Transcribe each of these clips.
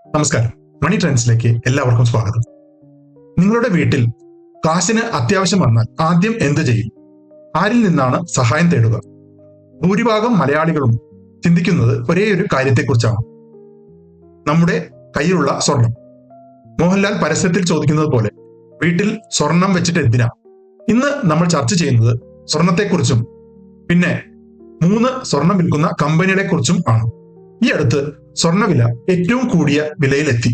നമസ്കാരം, മണി ട്രെൻഡ്സിലേക്ക് എല്ലാവർക്കും സ്വാഗതം. നിങ്ങളുടെ വീട്ടിൽ കാശിന് അത്യാവശ്യം വന്നാൽ ആദ്യം എന്ത് ചെയ്യും? ആരിൽ നിന്നാണ് സഹായം തേടുക? ഭൂരിഭാഗം മലയാളികളും ചിന്തിക്കുന്നത് ഒരേ ഒരു കാര്യത്തെക്കുറിച്ചാണ്: നമ്മുടെ കയ്യിലുള്ള സ്വർണം. മോഹൻലാൽ പരസ്യത്തിൽ ചോദിക്കുന്നത് പോലെ, വീട്ടിൽ സ്വർണം വെച്ചിട്ട് എന്തിനാ? ഇന്ന് നമ്മൾ ചർച്ച ചെയ്യുന്നത് സ്വർണത്തെക്കുറിച്ചും പിന്നെ 3 സ്വർണം വിൽക്കുന്ന കമ്പനികളെ കുറിച്ചും ആണ്. ഈ അടുത്ത് സ്വർണ്ണവില ഏറ്റവും കൂടിയ വിലയിലെത്തി.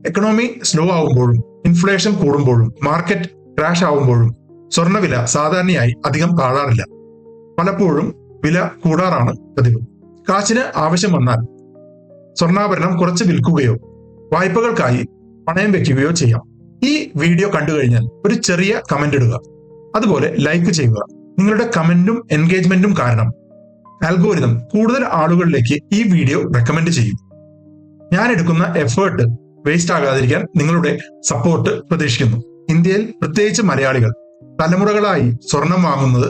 എക്കണോമി സ്ലോ ആവുമ്പോഴും ഇൻഫ്ലേഷൻ കൂടുമ്പോഴും മാർക്കറ്റ് ക്രാഷ് ആവുമ്പോഴും സ്വർണ്ണവില സാധാരണയായി അധികം താഴാറില്ല. പലപ്പോഴും വില കൂടാറാണ് പതിവ്. കാശിന് ആവശ്യം വന്നാൽ സ്വർണ്ണാഭരണം കുറച്ച് വിൽക്കുകയോ വായ്പകൾക്കായി പണയം വെക്കുകയോ ചെയ്യാം. ഈ വീഡിയോ കണ്ടു കഴിഞ്ഞാൽ ഒരു ചെറിയ കമന്റ് ഇടുക, അതുപോലെ ലൈക്ക് ചെയ്യുക. നിങ്ങളുടെ കമന്റും എൻഗേജ്മെന്റും കാരണം ആൽഗോരിതം കൂടുതൽ ആളുകളിലേക്ക് ഈ വീഡിയോ റെക്കമെൻഡ് ചെയ്യും. ഞാൻ എടുക്കുന്ന എഫേർട്ട് വേസ്റ്റ് ആകാതിരിക്കാൻ നിങ്ങളുടെ സപ്പോർട്ട് പ്രതീക്ഷിക്കുന്നു. ഇന്ത്യയിൽ പ്രത്യേകിച്ച് മലയാളികൾ തലമുറകളായി സ്വർണം വാങ്ങുന്നത്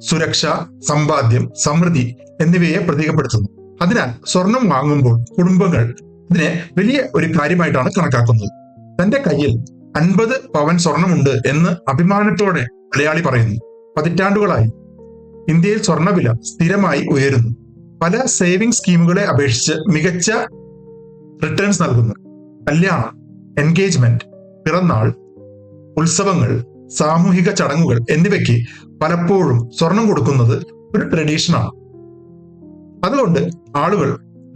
സുരക്ഷ, സമ്പാദ്യം, സമൃദ്ധി എന്നിവയെ പ്രതീകപ്പെടുത്തുന്നു. അതിനാൽ സ്വർണം വാങ്ങുമ്പോൾ കുടുംബങ്ങൾ ഇതിനെ വലിയ ഒരു കാര്യമായിട്ടാണ് കണക്കാക്കുന്നത്. തന്റെ കയ്യിൽ 50 പവൻ സ്വർണമുണ്ട് എന്ന് അഭിമാനത്തോടെ മലയാളി പറയുന്നു. പതിറ്റാണ്ടുകളായി ഇന്ത്യയിൽ സ്വർണ്ണവില സ്ഥിരമായി ഉയരുന്നു. പല സേവിംഗ് സ്കീമുകളെ അപേക്ഷിച്ച് മികച്ച റിട്ടേൺസ് നൽകുന്നു. കല്യാണം, എൻഗേജ്മെന്റ്, പിറന്നാൾ, ഉത്സവങ്ങൾ, സാമൂഹിക ചടങ്ങുകൾ എന്നിവയ്ക്ക് പലപ്പോഴും സ്വർണം കൊടുക്കുന്നത് ഒരു ട്രഡീഷനാണ്. അതുകൊണ്ട് ആളുകൾ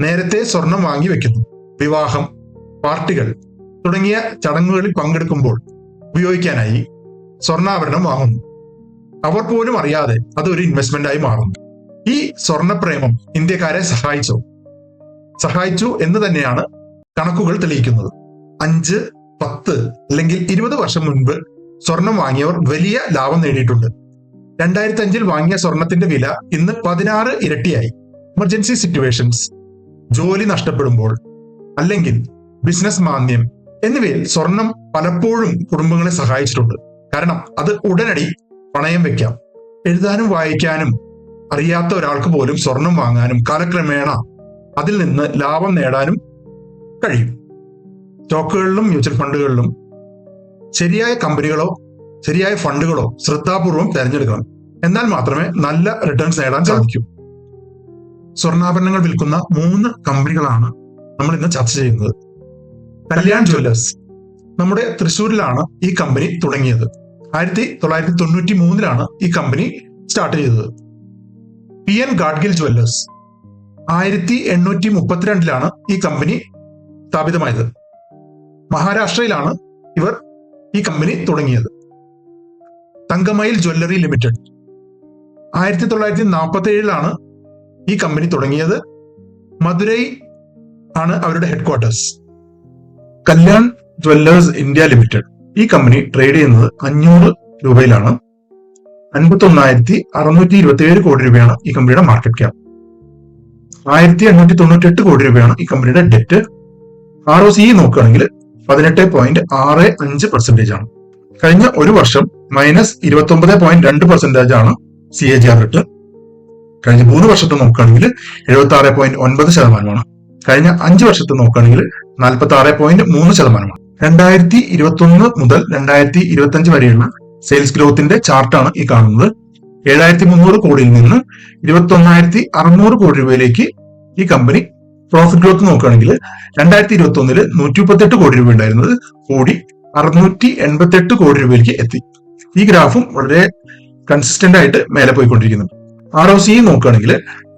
നേരത്തെ സ്വർണം വാങ്ങി വെക്കുന്നു. വിവാഹം, പാർട്ടികൾ തുടങ്ങിയ ചടങ്ങുകളിൽ പങ്കെടുക്കുമ്പോൾ ഉപയോഗിക്കാനായി സ്വർണ്ണാഭരണം വാങ്ങുന്നു. അവർ പോലും അറിയാതെ അതൊരു ഇൻവെസ്റ്റ്മെന്റായി മാറുന്നു. ഈ സ്വർണപ്രേമം ഇന്ത്യക്കാരെ സഹായിച്ചു എന്ന് തന്നെയാണ് കണക്കുകൾ തെളിയിക്കുന്നത്. 5, 10 അല്ലെങ്കിൽ 20 വർഷം മുൻപ് സ്വർണം വാങ്ങിയവർ വലിയ ലാഭം നേടിയിട്ടുണ്ട്. 2005 വാങ്ങിയ സ്വർണത്തിന്റെ വില ഇന്ന് 16 ഇരട്ടിയായി. എമർജൻസി സിറ്റുവേഷൻസ്, ജോലി നഷ്ടപ്പെടുമ്പോൾ അല്ലെങ്കിൽ ബിസിനസ് മാന്ദ്യം എന്നിവയിൽ സ്വർണം പലപ്പോഴും കുടുംബങ്ങളെ സഹായിച്ചിട്ടുണ്ട്. കാരണം അത് ഉടനടി പണയം വെക്കാം. എഴുതാനും വായിക്കാനും അറിയാത്ത ഒരാൾക്ക് പോലും സ്വർണം വാങ്ങാനും കാലക്രമേണ അതിൽ നിന്ന് ലാഭം നേടാനും കഴിയും. സ്റ്റോക്കുകളിലും മ്യൂച്വൽ ഫണ്ടുകളിലും ശരിയായ കമ്പനികളോ ശരിയായ ഫണ്ടുകളോ ശ്രദ്ധാപൂർവം തിരഞ്ഞെടുക്കണം. എന്നാൽ മാത്രമേ നല്ല റിട്ടേൺസ് നേടാൻ സാധിക്കൂ. സ്വർണ്ണാഭരണങ്ങൾ വിൽക്കുന്ന 3 കമ്പനികളാണ് നമ്മൾ ഇന്ന് ചർച്ച ചെയ്യുന്നത്. കല്യാൺ ജ്വല്ലേഴ്സ് നമ്മുടെ തൃശ്ശൂരിലാണ് ഈ കമ്പനി തുടങ്ങിയത്. 1993 ഈ കമ്പനി സ്റ്റാർട്ട് ചെയ്തത്. PN ഗാഡ്ഗിൽ ജ്വല്ലേഴ്സ് 1832 ഈ കമ്പനി സ്ഥാപിതമായത്. മഹാരാഷ്ട്രയിലാണ് ഇവർ ഈ കമ്പനി തുടങ്ങിയത്. തങ്കമയിൽ ജ്വല്ലറി ലിമിറ്റഡ് 1947 ഈ കമ്പനി തുടങ്ങിയത്. മധുരൈ ആണ് അവരുടെ headquarters. Kalyan Jewellers India limited ഈ കമ്പനി ട്രേഡ് ചെയ്യുന്നത് 500 രൂപയിലാണ്. 51,627 കോടി രൂപയാണ് ഈ കമ്പനിയുടെ മാർക്കറ്റ് ക്യാപ്. 1,898 കോടി രൂപയാണ് ഈ കമ്പനിയുടെ ഡെറ്റ്. ROCE നോക്കുകയാണെങ്കിൽ 18.65% ആണ്. കഴിഞ്ഞ ഒരു വർഷം -29.2% ആണ് CAGR റിട്ടേൺ. കഴിഞ്ഞ 3 വർഷത്തെ നോക്കുകയാണെങ്കിൽ 76.9%. കഴിഞ്ഞ 5 വർഷത്തെ നോക്കുകയാണെങ്കിൽ 46.3%. 2021 മുതൽ 2025 വരെയുള്ള സെയിൽസ് ഗ്രോത്തിന്റെ ചാർട്ടാണ് ഈ കാണുന്നത്. 7,300 കോടിയിൽ നിന്ന് 21,600 കോടി രൂപയിലേക്ക് ഈ കമ്പനി. പ്രോഫിറ്റ് ഗ്രോത്ത് നോക്കുകയാണെങ്കിൽ 2021 138 കോടി രൂപ ഉണ്ടായിരുന്നത് കൂടി 688 കോടി രൂപയിലേക്ക് എത്തി. ഈ ഗ്രാഫും വളരെ കൺസിസ്റ്റന്റ് ആയിട്ട് മേലെ പോയിക്കൊണ്ടിരിക്കുന്നുണ്ട്. ROCE നോക്കുകയാണെങ്കിൽ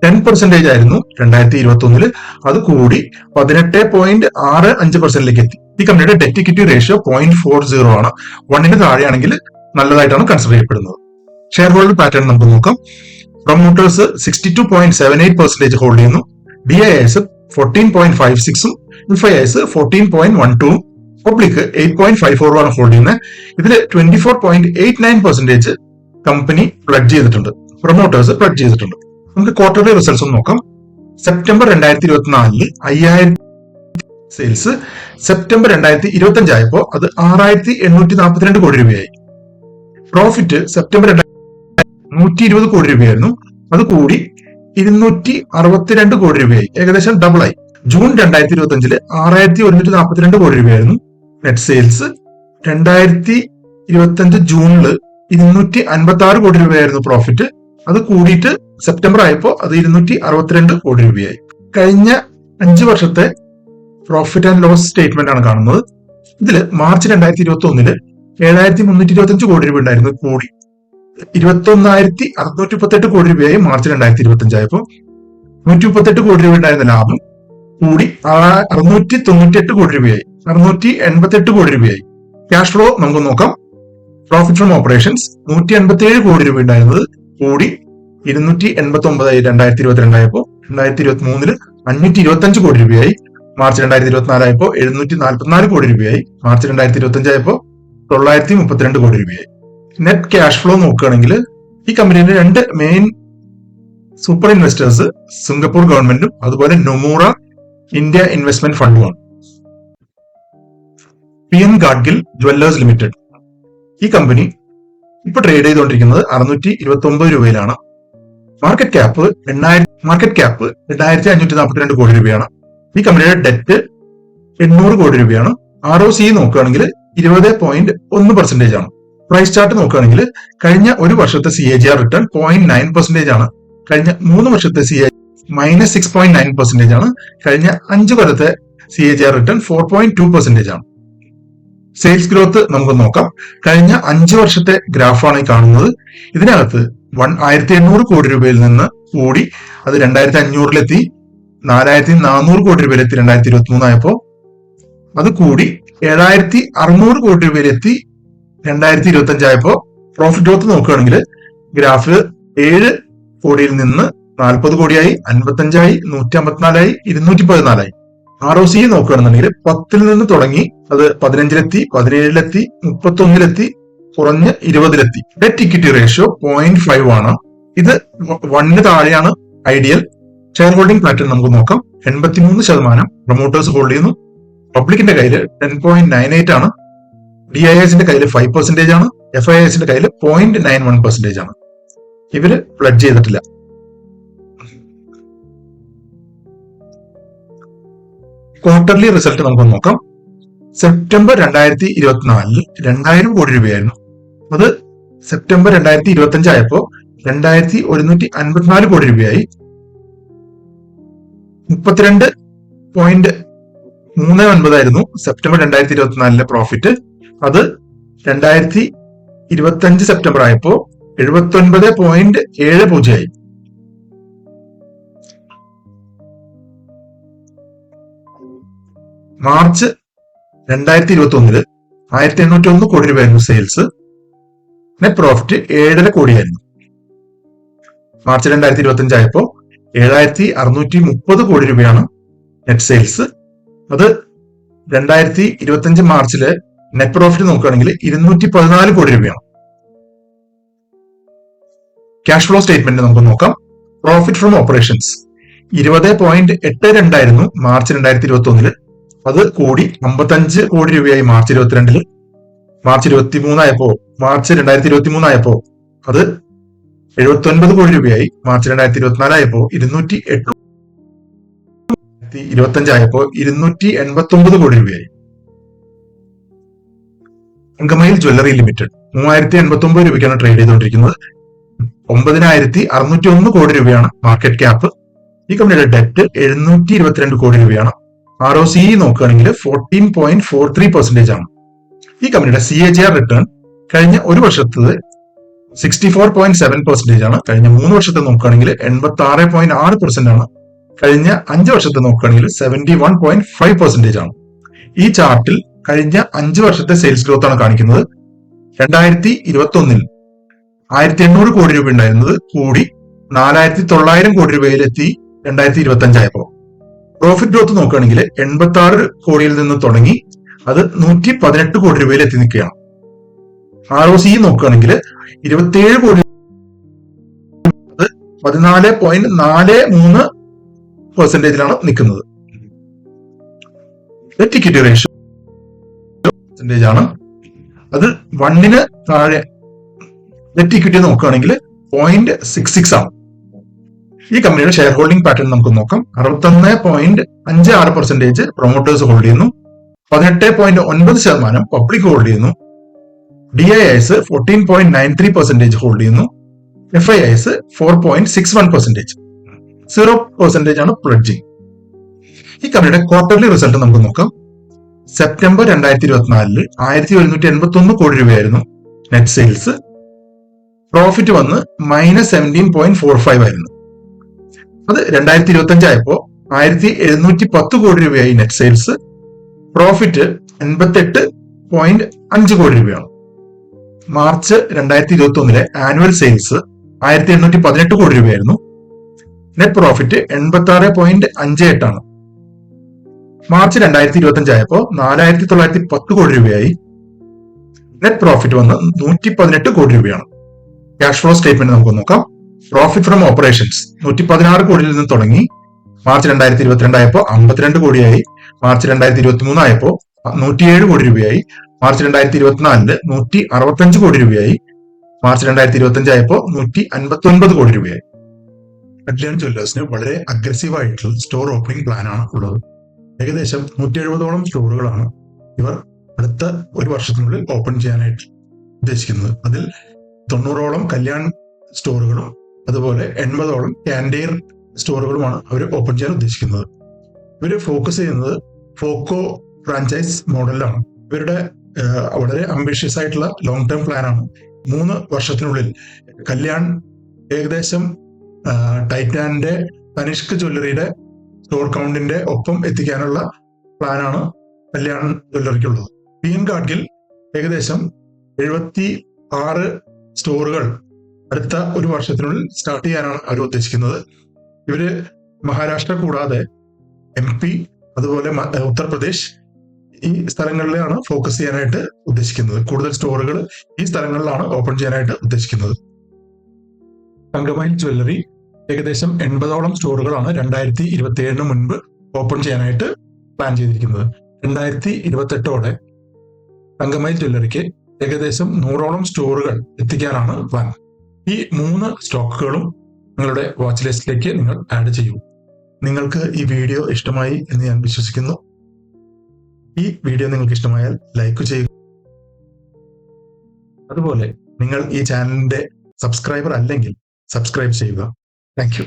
10% ആയിരുന്നു 2021. അത് കൂടി 18.65%ലേക്ക് എത്തി. ഈ കമ്പനിയുടെ ഡെറ്റ് ഇക്വിറ്റി റേഷ്യോ 0.40 ആണ്. 1ന് താഴെയാണെങ്കിൽ നല്ലതായിട്ടാണ് കൺസിഡർ ചെയ്യപ്പെടുന്നത്. ഷെയർ ഹോൾഡർ പാറ്റേൺ നമുക്ക് നോക്കാം. പ്രൊമോട്ടേഴ്സ് 62.78% ഹോൾഡ് ചെയ്യുന്നു. DIS 14.56ഉം FIS 14.12ഉം പബ്ലിക് 8.54 ആണ് ഹോൾഡ് ചെയ്യുന്നത്. ഇതിൽ 24.89% കമ്പനി പ്ലഡ്ജ് ചെയ്തിട്ടുണ്ട്, പ്രൊമോട്ടേഴ്സ് പ്ലഡ്ജ് ചെയ്തിട്ടുണ്ട്. നമുക്ക് ക്വാർട്ടർലി റിസൾട്ട്സ് ഒന്ന് നോക്കാം. September 2024 5,000 sales. സെപ്റ്റംബർ 2025 ആയപ്പോൾ അത് 6,842 കോടി രൂപയായി. പ്രോഫിറ്റ് സെപ്റ്റംബർ 120 കോടി രൂപയായിരുന്നു. അത് കൂടി 262 കോടി രൂപയായി, ഏകദേശം ഡബിളായി. ജൂൺ 2025 6142 കോടി രൂപയായിരുന്നു നെറ്റ് സെയിൽസ്. 2025 ജൂണില് 256 കോടി രൂപയായിരുന്നു പ്രോഫിറ്റ്. അത് കൂടിയിട്ട് സെപ്റ്റംബർ ആയപ്പോൾ അത് 262 കോടി രൂപയായി. കഴിഞ്ഞ 5 വർഷത്തെ പ്രോഫിറ്റ് ആൻഡ് ലോസ് സ്റ്റേറ്റ്മെന്റ് ആണ് കാണുന്നത്. ഇതിൽ മാർച്ച് 2021 7325 കോടി രൂപ ഉണ്ടായിരുന്നു, കൂടി 21,638 കോടി രൂപയായി മാർച്ച് 2025 ആയപ്പോൾ. 138 കോടി രൂപ ഉണ്ടായിരുന്ന ലാഭം കൂടി 698 കോടി രൂപയായി, 688 കോടി രൂപയായി. ക്യാഷ് ഫ്ലോ നമുക്ക് നോക്കാം. പ്രോഫിറ്റ് ഫ്രം ഓപ്പറേഷൻസ് 187 കോടി രൂപ ഉണ്ടായിരുന്നത് കൂടി 289 2022 ആയപ്പോൾ. 2023 525 കോടി രൂപയായി. മാർച്ച് 2024 ആയപ്പോൾ 744 കോടി രൂപയായി. മാർച്ച് 2025 ആയപ്പോൾ 932 കോടി രൂപയായി. നെറ്റ് ക്യാഷ് ഫ്ലോ നോക്കുകയാണെങ്കിൽ ഈ കമ്പനിയുടെ 2 മെയിൻ സൂപ്പർ ഇൻവെസ്റ്റേഴ്സ് സിംഗപ്പൂർ ഗവൺമെന്റും അതുപോലെ നൊമൂറ ഇന്ത്യ ഇൻവെസ്റ്റ്മെന്റ് ഫണ്ടുമാണ്. PM ഗാഡ്ഗിൽ ജുവല്ലേഴ്സ് ലിമിറ്റഡ്, ഈ കമ്പനി ഇപ്പൊ ട്രേഡ് ചെയ്തുകൊണ്ടിരിക്കുന്നത് 629 രൂപയിലാണ്. മാർക്കറ്റ് ക്യാപ്പ് 2542 കോടി രൂപയാണ്. ഈ കമ്പനിയുടെ ഡെറ്റ് 800 കോടി രൂപയാണ്. ROC നോക്കുകയാണെങ്കിൽ 20.1% ആണ്. പ്രൈസ് ചാർട്ട് നോക്കുകയാണെങ്കിൽ കഴിഞ്ഞ ഒരു വർഷത്തെ CAGR റിട്ടേൺ 0.9% ആണ്. കഴിഞ്ഞ 3 വർഷത്തെ -6.9% ആണ്. കഴിഞ്ഞ 5 കൊല്ലത്തെ CAGR റിട്ടേൺ 4.2% ആണ്. സെയിൽസ് ഗ്രോത്ത് നമുക്ക് നോക്കാം. കഴിഞ്ഞ 5 വർഷത്തെ ഗ്രാഫാണ് ഈ കാണുന്നത്. ഇതിനകത്ത് 1800 കോടി രൂപയിൽ നിന്ന് കൂടി അത് 2500-ലെത്തി, 4400 കോടി രൂപയിലെത്തി 2023 ആയപ്പോ. അത് കൂടി 7600 കോടി രൂപയിലെത്തി 2025 ആയപ്പോ. പ്രോഫിറ്റ് ഗ്രോത്ത് നോക്കുകയാണെങ്കിൽ ഗ്രാഫ് 7 കോടിയിൽ നിന്ന് 40 കോടിയായി, 55ആയി, 154ആയി, 214ആയി. ROC നോക്കുകയാണെന്നുണ്ടെങ്കിൽ 10-ൽ നിന്ന് തുടങ്ങി അത് 15-ലെത്തി, 17-ലെത്തി, 31-ലെത്തി, കുറഞ്ഞ് 20-ലെത്തി. ഡെറ്റ് ഇക്വിറ്റി റേഷ്യോ 0.5 ആണ്. ഇത് 1-ന് താഴെയാണ് ഐഡിയൽ. ഷെയർ ഹോൾഡിംഗ് പാറ്റേൺ നമുക്ക് നോക്കാം. 83% പ്രൊമോട്ടേഴ്സ് ഹോൾഡ് ചെയ്യുന്നു. പബ്ലിക്കിന്റെ കയ്യിൽ 10.98 ആണ്. DISന്റെ കയ്യിൽ 5% ആണ്. FISന്റെ കയ്യിൽ 0.91% ആണ്. ഇവര് പ്ലഡ്ജ് ചെയ്തിട്ടില്ല. ക്വാർട്ടർലി റിസൾട്ട് നമുക്ക് നോക്കാം. സെപ്റ്റംബർ 2024 2000 കോടി രൂപയായിരുന്നു. അത് സെപ്റ്റംബർ 2025 ആയപ്പോ 2154 കോടി രൂപയായി. 32.39 ആയിരുന്നു സെപ്റ്റംബർ 2024 പ്രോഫിറ്റ്. അത് 2025 സെപ്റ്റംബർ ആയപ്പോ 79.70 ആയി. മാർച്ച് 2021 1801 കോടി രൂപയായിരുന്നു സെയിൽസ്. Net profit 7.5 കോടിയായിരുന്നു. മാർച്ച് 2025 ആയപ്പോ 7630 കോടി രൂപയാണ് നെറ്റ് സെയിൽസ്. അത് 2025 മാർച്ചിലെ നെറ്റ് പ്രോഫിറ്റ് നോക്കുകയാണെങ്കിൽ 214 കോടി രൂപയാണ്. ക്യാഷ് ഫ്ലോ സ്റ്റേറ്റ്മെന്റ് നമുക്ക് നോക്കാം. പ്രോഫിറ്റ് ഫ്രം ഓപ്പറേഷൻസ് 20.82 ആയിരുന്നു മാർച്ച് 2021. അത് കൂടി 55 കോടി രൂപയായി മാർച്ച് 22. മാർച്ച് 2023 ആയപ്പോ അത് 79 കോടി രൂപയായി. മാർച്ച് 2024 ആയപ്പോ 208. 2025 ആയപ്പോ 289 കോടി രൂപയായി. അങ്കമയിൽ ജ്വല്ലറി ലിമിറ്റഡ് 3089 രൂപയ്ക്കാണ് ട്രേഡ് ചെയ്തുകൊണ്ടിരിക്കുന്നത്. 9601 കോടി രൂപയാണ് മാർക്കറ്റ് ക്യാപ്പ്. ഈ കമ്പനിയുടെ ഡെറ്റ് 722 കോടി രൂപയാണ്. ROC നോക്കുകയാണെങ്കിൽ 14.43% ആണ്. ഈ കമ്പനിയുടെ CAGR റിട്ടേൺ കഴിഞ്ഞ ഒരു വർഷത്തത് 64.7% ആണ്. കഴിഞ്ഞ 3 വർഷത്തെ നോക്കുകയാണെങ്കിൽ 86.6% ആണ്. കഴിഞ്ഞ 5 വർഷത്തെ നോക്കുകയാണെങ്കിൽ 71.5% ആണ്. ഈ ചാർട്ടിൽ കഴിഞ്ഞ 5 വർഷത്തെ സെയിൽസ് ഗ്രോത്ത് ആണ് കാണിക്കുന്നത്. 2021 1800 കോടി രൂപ ഉണ്ടായിരുന്നത് കൂടി 4900 കോടി രൂപയിലെത്തി 2025 ആയപ്പോ. പ്രോഫിറ്റ് ഗ്രോത്ത് നോക്കുകയാണെങ്കിൽ 86 കോടിയിൽ നിന്ന് തുടങ്ങി അത് 118 കോടി രൂപയിൽ എത്തി നിൽക്കുകയാണ്. ROC നോക്കുകയാണെങ്കിൽ 27 കോടി 14.43% നിൽക്കുന്നത്. ഡെറ്റ് ഇക്വിറ്റി റേഷ്യോ ആണ്. അത് 1-ന് താഴെ. ഡെറ്റ് ഇക്വിറ്റി നോക്കുകയാണെങ്കിൽ 0.66 ആണ്. ഈ കമ്പനിയുടെ ഷെയർ ഹോൾഡിംഗ് പാറ്റേൺ നമുക്ക് നോക്കാം. 61.56% പ്രൊമോട്ടേഴ്സ് ഹോൾഡ് ചെയ്യുന്നു, 18.9% പബ്ലിക് ഹോൾഡ് ചെയ്യുന്നു, DIIs 14.93% ഹോൾഡ് ചെയ്യുന്നു, FIIs 4.61%, 0% ആണ് പ്ലഡ്ജിങ്. ഈ കമ്പനിയുടെ ക്വാർട്ടർലി റിസൾട്ട് നമുക്ക് നോക്കാം. സെപ്റ്റംബർ 2024 1181 കോടി രൂപയായിരുന്നു നെറ്റ് സെയിൽസ്. പ്രോഫിറ്റ് വന്ന് -17.45 ആയിരുന്നു. അത് 2025 ആയപ്പോ 1710 കോടി രൂപയായി നെറ്റ് സെയിൽസ്. പ്രോഫിറ്റ് 58.5 കോടി രൂപയാണ്. മാർച്ച് 2021 ആനുവൽ സെയിൽസ് 1818 കോടി രൂപയായിരുന്നു. നെറ്റ് പ്രോഫിറ്റ് 86.58 ആണ്. മാർച്ച് 2025 ആയപ്പോ 4910 കോടി രൂപയായി. നെറ്റ് പ്രോഫിറ്റ് വന്ന് 118 കോടി രൂപയാണ്. ക്യാഷ് ഫ്ലോ സ്റ്റേറ്റ്മെന്റ് നമുക്ക് നോക്കാം. പ്രോഫിറ്റ് ഫ്രം ഓപ്പറേഷൻസ് 116 കോടിയിൽ നിന്ന് തുടങ്ങി മാർച്ച് 2022 ആയപ്പോ 52 കോടിയായി. മാർച്ച് 2023 ആയപ്പോ 107 കോടി രൂപയായി. മാർച്ച് 2024 165 കോടി രൂപയായി. മാർച്ച് 2025 ആയപ്പോ 159 കോടി രൂപയായി. കല്യാൺ ജ്വല്ലേഴ്സിന് വളരെ അഗ്രസീവ് ആയിട്ടുള്ള സ്റ്റോർ ഓപ്പണിംഗ് പ്ലാൻ ആണ് ഉള്ളത്. ഏകദേശം 170ഓളം സ്റ്റോറുകളാണ് ഇവർ അടുത്ത ഒരു വർഷത്തിനുള്ളിൽ ഓപ്പൺ ചെയ്യാനായിട്ട് ഉദ്ദേശിക്കുന്നത്. അതിൽ 90ഓളം കല്യാൺ സ്റ്റോറുകളും അതുപോലെ 80ഓളം കാൻഡെയർ സ്റ്റോറുകളുമാണ് അവർ ഓപ്പൺ ചെയ്യാൻ ഉദ്ദേശിക്കുന്നത്. ഇവർ ഫോക്കസ് ചെയ്യുന്നത് ഫോക്കോ ഫ്രാഞ്ചൈസ് മോഡലിലാണ്. ഇവരുടെ വളരെ അംബിഷ്യസ് ആയിട്ടുള്ള ലോങ് ടേം പ്ലാൻ ആണ്. 3 വർഷത്തിനുള്ളിൽ കല്യാൺ ഏകദേശം ടൈറ്റാന്റെ തനിഷ്ക് ജ്വല്ലറിയുടെ സ്റ്റോർ കൗണ്ടിന്റെ ഒപ്പം എത്തിക്കാനുള്ള പ്ലാനാണ് കല്യാൺ ജ്വല്ലറിക്കുള്ളത്. PN ഗാഡ്ഗിൽ ഏകദേശം 76 സ്റ്റോറുകൾ അടുത്ത ഒരു വർഷത്തിനുള്ളിൽ സ്റ്റാർട്ട് ചെയ്യാനാണ് അവർ ഉദ്ദേശിക്കുന്നത്. ഇവര് മഹാരാഷ്ട്ര കൂടാതെ MP അതുപോലെ ഉത്തർപ്രദേശ് ഈ സ്ഥലങ്ങളിലാണ് ഫോക്കസ് ചെയ്യാനായിട്ട് ഉദ്ദേശിക്കുന്നത്. കൂടുതൽ സ്റ്റോറുകൾ ഈ സ്ഥലങ്ങളിലാണ് ഓപ്പൺ ചെയ്യാനായിട്ട് ഉദ്ദേശിക്കുന്നത്. തങ്കമയിൽ ജ്വല്ലറി ഏകദേശം 80ഓളം സ്റ്റോറുകളാണ് 2027 മുൻപ് ഓപ്പൺ ചെയ്യാനായിട്ട് പ്ലാൻ ചെയ്തിരിക്കുന്നത്. 2028ഓടെ തങ്കമയിൽ ജ്വല്ലറിക്ക് ഏകദേശം 100ഓളം സ്റ്റോറുകൾ എത്തിക്കാനാണ് പ്ലാൻ. ഈ 3 സ്റ്റോക്കുകളും നിങ്ങളുടെ വാച്ച് ലിസ്റ്റിലേക്ക് നിങ്ങൾ ആഡ് ചെയ്യൂ. നിങ്ങൾക്ക് ഈ വീഡിയോ ഇഷ്ടമായി എന്ന് ഞാൻ വിശ്വസിക്കുന്നു. ഈ വീഡിയോ നിങ്ങൾക്ക് ഇഷ്ടമായാൽ ലൈക്ക് ചെയ്യുക. അതുപോലെ നിങ്ങൾ ഈ ചാനലിന്റെ സബ്സ്ക്രൈബർ അല്ലെങ്കിൽ സബ്സ്ക്രൈബ് ചെയ്യുക. Thank you.